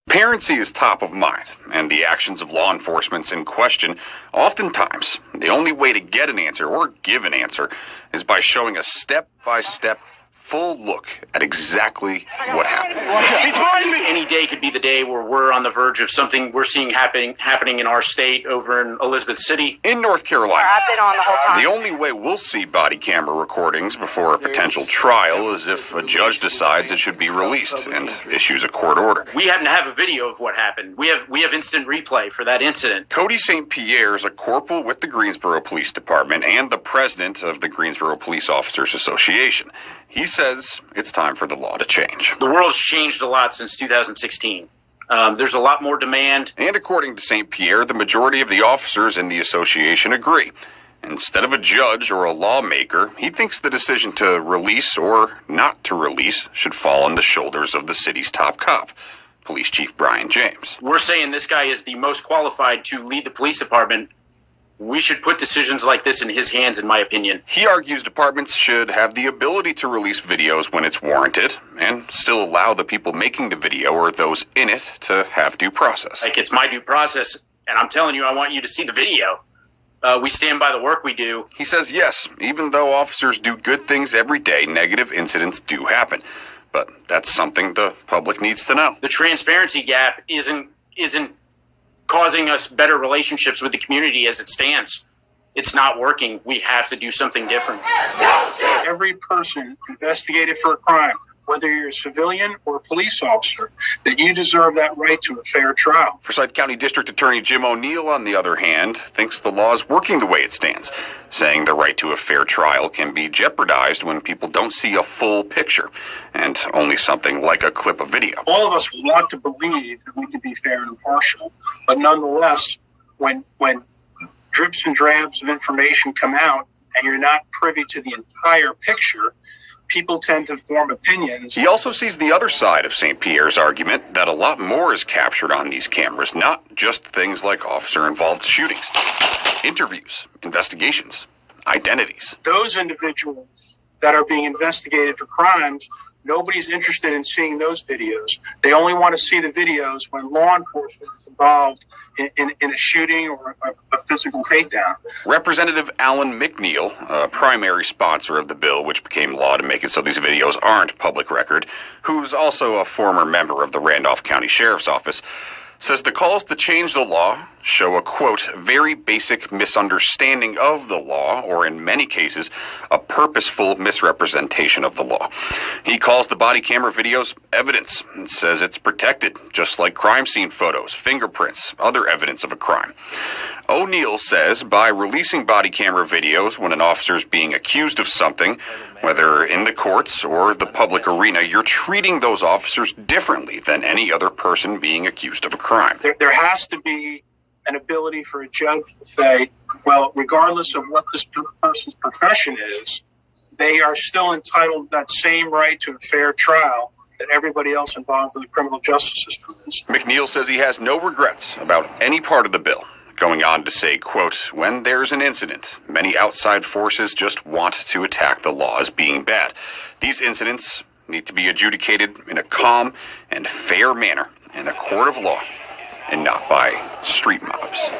Transparency is top of mind, and the actions of law enforcement's in question. Oftentimes, the only way to get an answer or give an answer is by showing a step-by-step full look at exactly what happened. Any day could be the day where we're on the verge of something we're seeing happening in our state over in Elizabeth City. In North Carolina, I've been on the whole time. The only way we'll see body camera recordings before a potential trial is if a judge decides it should be released and issues a court order. We happen to have a video of what happened. We have instant replay for that incident. Cody St. Pierre is a corporal with the Greensboro Police Department and the president of the Greensboro Police Officers Association. He says it's time for the law to change. The world's changed a lot since 2016. There's a lot more demand. And according to St. Pierre, the majority of the officers in the association agree. Instead of a judge or a lawmaker, he thinks the decision to release or not to release should fall on the shoulders of the city's top cop, Police Chief Brian James. We're saying this guy is the most qualified to lead the police department. We should put decisions like this in his hands, in my opinion. He argues departments should have the ability to release videos when it's warranted and still allow the people making the video or those in it to have due process. Like, it's my due process, and I'm telling you, I want you to see the video. We stand by the work we do. He says yes, even though officers do good things every day, negative incidents do happen. But that's something the public needs to know. The transparency gap isn't causing us better relationships with the community as it stands. It's not working. We have to do something different. Every person investigated for a crime, whether you're a civilian or a police officer, that you deserve that right to a fair trial. Forsyth County District Attorney Jim O'Neill, on the other hand, thinks the law is working the way it stands, saying the right to a fair trial can be jeopardized when people don't see a full picture and only something like a clip of video. All of us want to believe that we can be fair and impartial, but nonetheless, when drips and drabs of information come out and you're not privy to the entire picture, people tend to form opinions. He also sees the other side of St. Pierre's argument that a lot more is captured on these cameras, not just things like officer-involved shootings, interviews, investigations, identities. Those individuals that are being investigated for crimes, nobody's interested in seeing those videos. They only want to see the videos when law enforcement is involved in a shooting or a physical takedown. Representative Alan McNeil, a primary sponsor of the bill which became law to make it so these videos aren't public record, who's also a former member of the Randolph County Sheriff's Office, says the calls to change the law show a, quote, very basic misunderstanding of the law, or in many cases, a purposeful misrepresentation of the law. He calls the body camera videos evidence and says it's protected, just like crime scene photos, fingerprints, other evidence of a crime. O'Neill says by releasing body camera videos when an officer is being accused of something, whether in the courts or the public arena, you're treating those officers differently than any other person being accused of a crime. There has to be an ability for a judge to say, well, regardless of what this person's profession is, they are still entitled to that same right to a fair trial that everybody else involved in the criminal justice system is. McNeil says he has no regrets about any part of the bill, going on to say, quote, when there's an incident, many outside forces just want to attack the law as being bad. These incidents need to be adjudicated in a calm and fair manner in a court of law and not by street mobs.